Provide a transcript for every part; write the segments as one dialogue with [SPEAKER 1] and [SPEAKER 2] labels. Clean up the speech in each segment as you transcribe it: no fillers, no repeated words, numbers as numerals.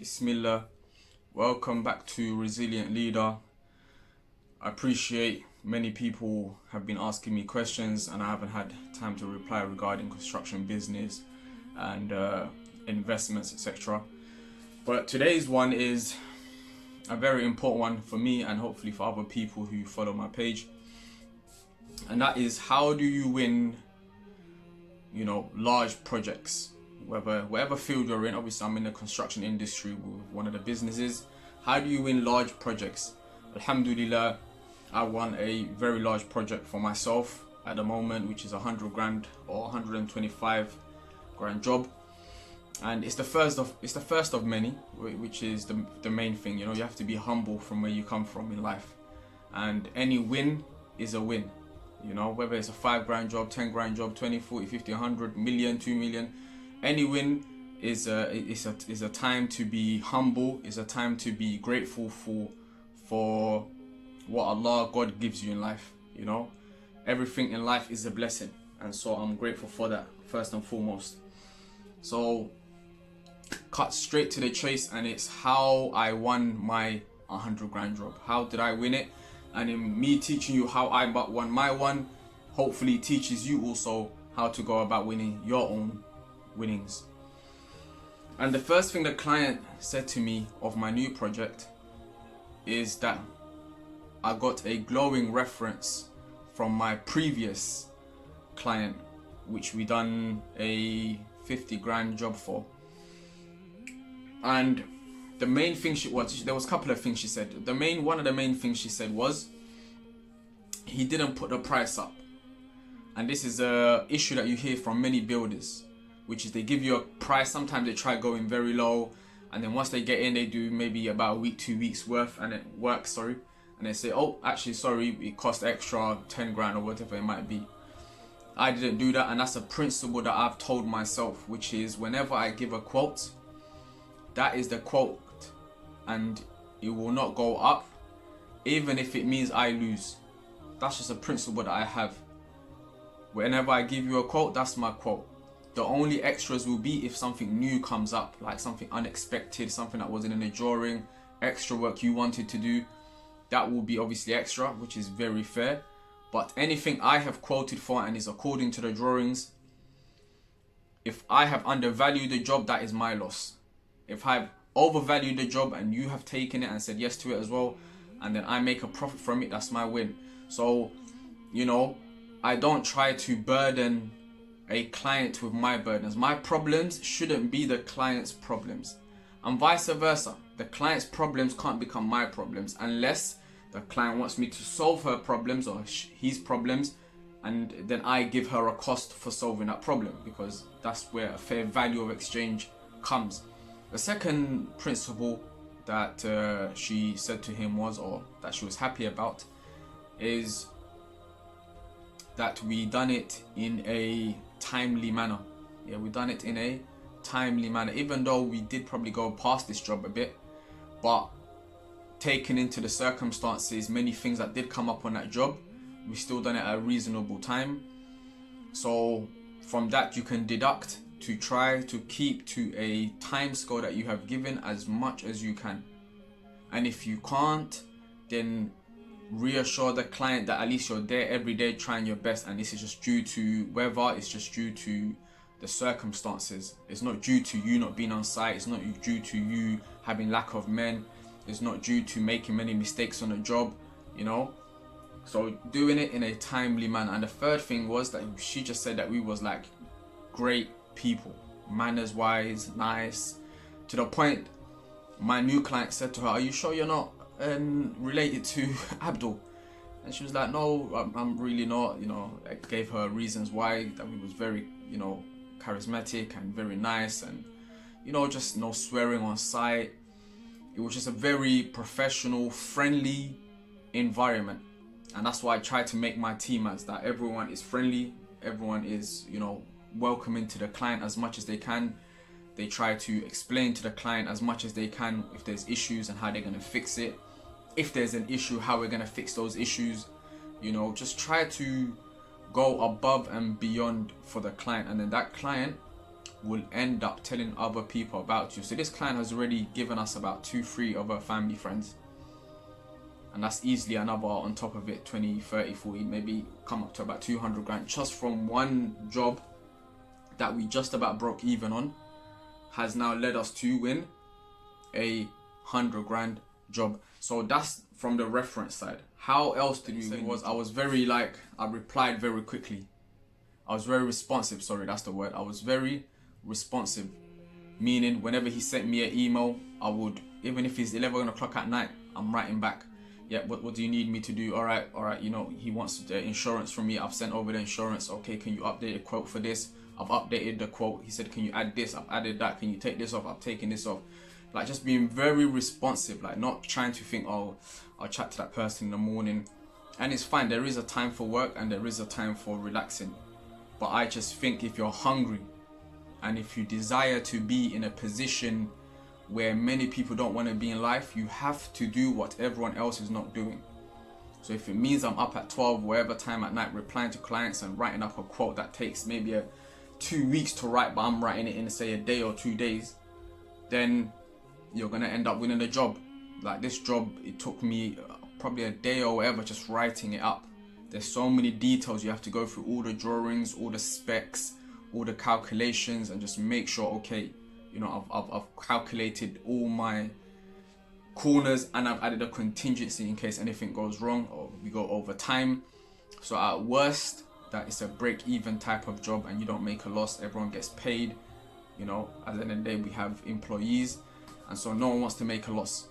[SPEAKER 1] Bismillah. Welcome back to Resilient Leader. I appreciate many people have been asking me questions and I haven't had time to reply regarding construction business and investments, etc. But today's one is a very important one for me and hopefully for other people who follow my page. And that is, how do you win, large projects? Whatever field you're in. Obviously I'm in the construction industry with one of the businesses. How do you win large projects? Alhamdulillah, I won a very large project for myself at the moment, which is 100 grand or 125 grand job, and it's the first of many, which is the main thing. You have to be humble from where you come from in life, and any win is a win. Whether it's a 5 grand job, 10 grand job, 20, 40, 50, 100 million, 2 million, any win is a time to be humble, is a time to be grateful for what Allah, God gives you in life. Everything in life is a blessing, and so I'm grateful for that first and foremost. So cut straight to the chase, and it's how I won my 100 grand job. How did I win it? And in me teaching you how I won my one, hopefully teaches you also how to go about winning your own winnings. And the first thing the client said to me of my new project is that I got a glowing reference from my previous client, which we done a 50 grand job for. And the main thing there was a couple of things she said. One of the main things she said was, he didn't put the price up. And this is a issue that you hear from many builders, which is they give you a price. Sometimes they try going very low, and then once they get in, they do maybe about a week, 2 weeks worth, and it works, and they say, oh, actually, sorry, it cost extra 10 grand or whatever it might be. I didn't do that, and that's a principle that I've told myself, which is whenever I give a quote, that is the quote, and it will not go up, even if it means I lose. That's just a principle that I have. Whenever I give you a quote, that's my quote. The only extras will be if something new comes up, like something unexpected, something that wasn't in the drawing, extra work you wanted to do. That will be obviously extra, which is very fair. But anything I have quoted for and is according to the drawings, if I have undervalued the job, that is my loss. If I've overvalued the job and you have taken it and said yes to it as well, and then I make a profit from it, that's my win. So, I don't try to burden a client with my burdens. My problems shouldn't be the client's problems, and vice versa. The client's problems can't become my problems unless the client wants me to solve her problems or his problems, and then I give her a cost for solving that problem, because that's where a fair value of exchange comes. The second principle that she said to him was, or that she was happy about, is that we done it in a timely manner. Yeah, we done it in a timely manner, even though we did probably go past this job a bit, but taking into the circumstances, many things that did come up on that job, we still done it at a reasonable time. So from that you can deduct to try to keep to a time scale that you have given as much as you can. And if you can't, then reassure the client that at least you're there every day trying your best, and this is just due to weather, it's just due to the circumstances. It's not due to you not being on site, it's not due to you having lack of men, it's not due to making many mistakes on the job, so doing it in a timely manner. And the third thing was that she just said that we was like great people, manners wise, nice, to the point my new client said to her, are you sure you're not related to Abdul? And she was like, no, I'm really not. I gave her reasons why, that we was very charismatic and very nice, and just no swearing on site. It was just a very professional, friendly environment, and that's why I try to make my team as that. Everyone is friendly, everyone is welcoming to the client as much as they can. They try to explain to the client as much as they can if there's issues and how they're going to fix it. If there's an issue, how we're going to fix those issues. Just try to go above and beyond for the client. And then that client will end up telling other people about you. So this client has already given us about 2-3 of her family friends, and that's easily another on top of it, 20, 30, 40, maybe come up to about 200 grand just from one job that we just about broke even on, has now led us to win a 100 grand job. So that's from the reference side. How else did we win? I was very I replied very quickly. I was very responsive, sorry, that's the word. I was very responsive, meaning whenever he sent me an email, I would, even if it's 11 o'clock at night, I'm writing back. Yeah, what do you need me to do? All right, you know, he wants the insurance from me. I've sent over the insurance. Okay, can you update a quote for this? I've updated the quote. He said, can you add this? I've added that. Can you take this off? I've taken this off. Like, just being very responsive, like not trying to think, oh, I'll chat to that person in the morning. And it's fine, there is a time for work and there is a time for relaxing. But I just think if you're hungry and if you desire to be in a position where many people don't want to be in life, you have to do what everyone else is not doing. So if it means I'm up at 12, whatever time at night, replying to clients and writing up a quote that takes maybe 2 weeks to write, but I'm writing it in, say, a day or 2 days, then you're going to end up winning the job. Like this job, it took me probably a day or whatever just writing it up. There's so many details you have to go through, all the drawings, all the specs, all the calculations, and just make sure, okay, you know, I've calculated all my corners and I've added a contingency in case anything goes wrong or we go over time. So at worst, that is a break-even type of job and you don't make a loss. Everyone gets paid. You know, at the end of the day, we have employees, and so no one wants to make a loss.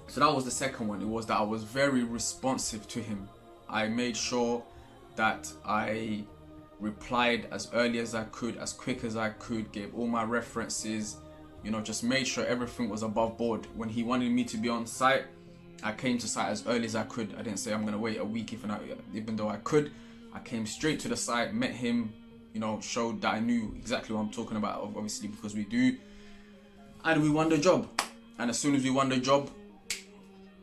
[SPEAKER 1] So that was the second one. It was that I was very responsive to him. I made sure that I replied as early as I could, as quick as I could, gave all my references, you know, just made sure everything was above board. When he wanted me to be on site, I came to site as early as I could. I didn't say I'm gonna wait a week even though I could. I came straight to the site, met him, you know, showed that I knew exactly what I'm talking about, obviously, because we do. And we won the job. And as soon as we won the job,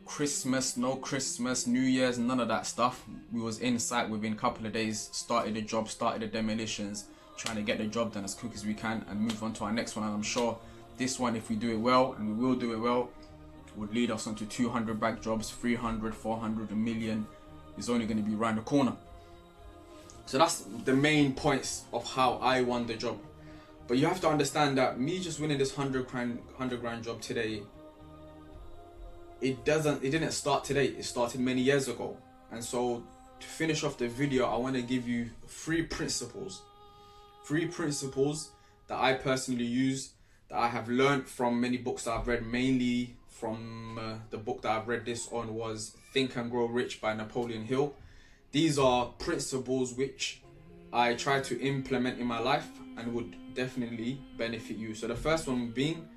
[SPEAKER 1] Christmas, no Christmas, New Year's, none of that stuff. We was in site within a couple of days, started the job, started the demolitions, trying to get the job done as quick as we can and move on to our next one. And I'm sure this one, if we do it well, and we will do it well, would lead us onto 200 bag jobs, 300, 400, a million is only going to be around the corner. So that's the main points of how I won the job. But you have to understand that me just winning this 100 grand job today, it didn't start today. It started many years ago. And so to finish off the video, I want to give you 3 principles that I personally use, that I have learned from many books that I've read. Mainly from the book that I've read this on was Think and Grow Rich by Napoleon Hill. These are principles which I try to implement in my life and would definitely benefit you. So the first one being,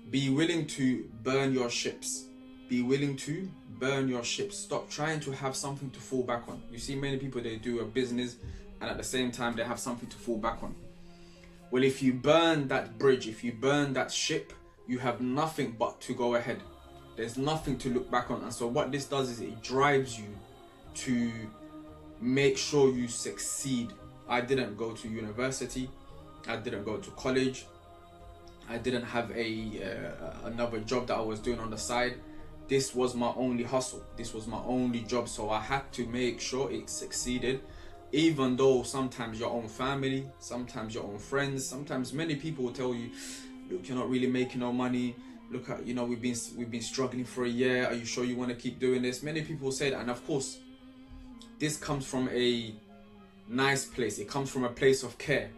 [SPEAKER 1] be willing to burn your ships. Be willing to burn your ships. Stop trying to have something to fall back on. You see many people, they do a business and at the same time they have something to fall back on. Well, if you burn that bridge, if you burn that ship, you have nothing but to go ahead. There's nothing to look back on. And so what this does is it drives you to make sure you succeed. I didn't go to university. I didn't go to college. I didn't have another job that I was doing on the side. This was my only hustle. This was my only job. So I had to make sure it succeeded. Even though sometimes your own family, sometimes your own friends, sometimes many people will tell you, look, you're not really making no money. Look at, you know, we've been struggling for a year. Are you sure you want to keep doing this? Many people say that. And of course, this comes from a nice place. It comes from a place of care.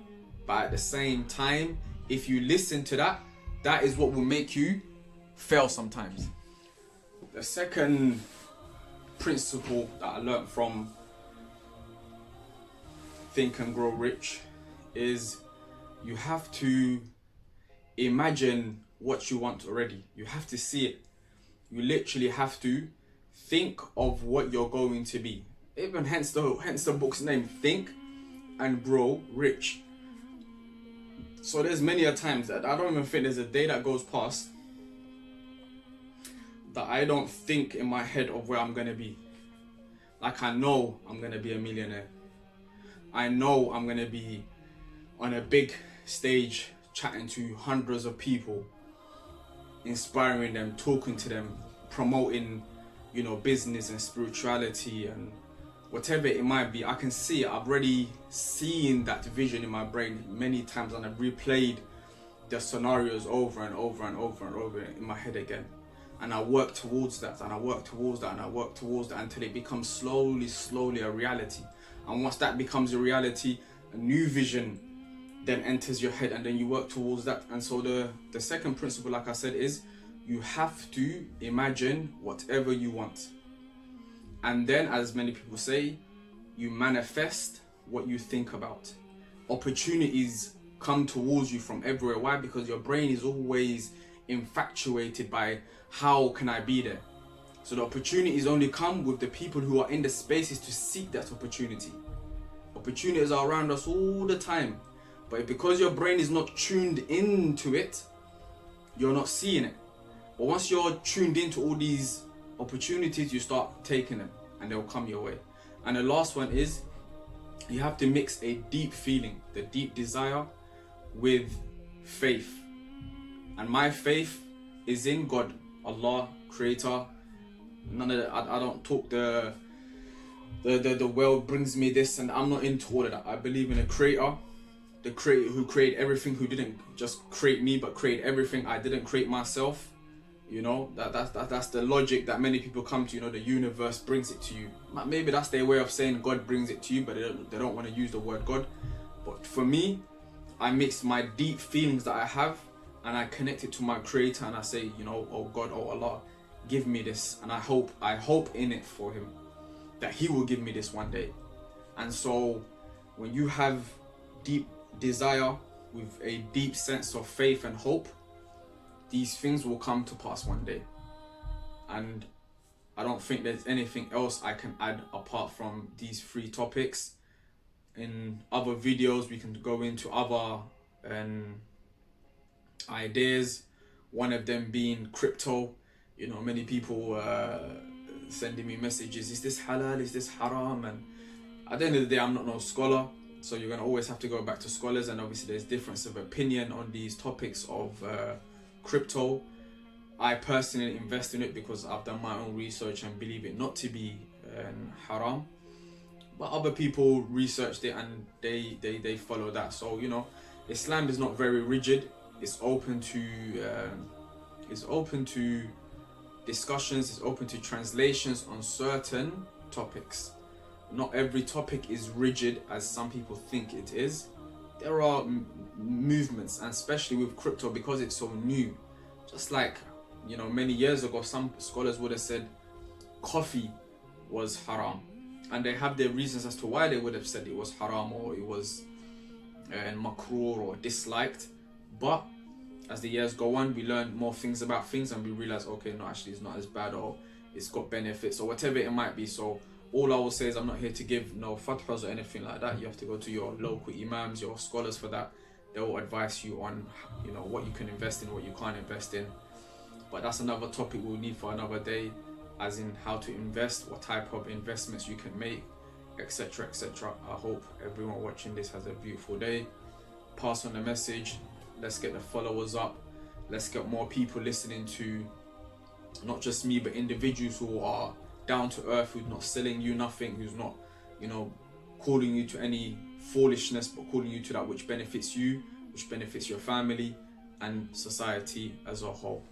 [SPEAKER 1] But at the same time, if you listen to that, that is what will make you fail sometimes. The second principle that I learned from Think and Grow Rich is you have to imagine what you want already. You have to see it. You literally have to think of what you're going to be. Even hence the book's name, Think and Grow Rich. So there's many a times that I don't even think there's a day that goes past that I don't think in my head of where I'm gonna be. Like, I know I'm gonna be a millionaire. I know I'm gonna be on a big
[SPEAKER 2] stage chatting to hundreds of people, inspiring them, talking to them, promoting, you know, business and spirituality and whatever it might be. I can see it. I've already seen that vision in my brain many times, and I've replayed the scenarios over and over and over and over in my head again. And I work towards that, and I work towards that, and I work towards that until it becomes slowly a reality. And once that becomes a reality, a new vision then enters your head, and then you work towards that. And so the second principle, like I said, is you have to imagine whatever you want. And then, as many people say, you manifest what you think about. Opportunities come towards you from everywhere. Why? Because your brain is always infatuated by how can I be there. So the opportunities only come with the people who are in the spaces to seek that opportunity. Opportunities are around us all the time, but because your brain is not tuned into it, you're not seeing it. But once you're tuned into all these opportunities, you start taking them and they'll come your way. And the last one is you have to mix a deep feeling, the deep desire, with faith. And my faith is in God, Allah, Creator. None of that. I don't talk the world brings me this, and I'm not into all of that. I believe in a Creator, the Creator who created everything, who didn't just create me but create everything. I didn't create myself. You know, that's the logic that many people come to. You know, the universe brings it to you. Maybe that's their way of saying God brings it to you, but they don't want to use the word God. But for me, I mix my deep feelings that I have, and I connect it to my Creator, and I say, you know, oh God, oh Allah, give me this. And I hope in it for Him that He will give me this one day. And so when you have deep desire with a deep sense of faith and hope, these things will come to pass one day. And I don't think there's anything else I can add apart from these three topics. In other videos, we can go into other ideas, one of them being crypto. You know, many people sending me messages, is this halal, is this haram? And at the end of the day, I'm not no scholar, so you're gonna always have to go back to scholars, and obviously there's difference of opinion on these topics of crypto. I personally invest in it because I've done my own research and believe it not to be haram, but other people researched it and they follow that. So, you know, Islam is not very rigid. It's open to discussions, it's open to translations on certain topics. Not every topic is rigid as some people think it is. There are movements, and especially with crypto, because it's so new. Just like, you know, many years ago, some scholars would have said coffee was haram, and they have their reasons as to why they would have said it was haram or it was makruh or disliked. But as the years go on, we learn more things about things, and we realize, okay, no, actually it's not as bad, or it's got benefits, or whatever it might be. So all I will say is I'm not here to give no fatwas or anything like that. You have to go to your local imams, your scholars for that. They will advise you on, you know, what you can invest in, what you can't invest in. But that's another topic we'll need for another day, as in how to invest, what type of investments you can make, etc, etc. I hope everyone watching this has a beautiful day. Pass on the message. Let's get the followers up. Let's get more people listening to not just me, but individuals who are down to earth, who's not selling you nothing, who's not, you know, calling you to any foolishness, but calling you to that which benefits you, which benefits your family and society as a whole.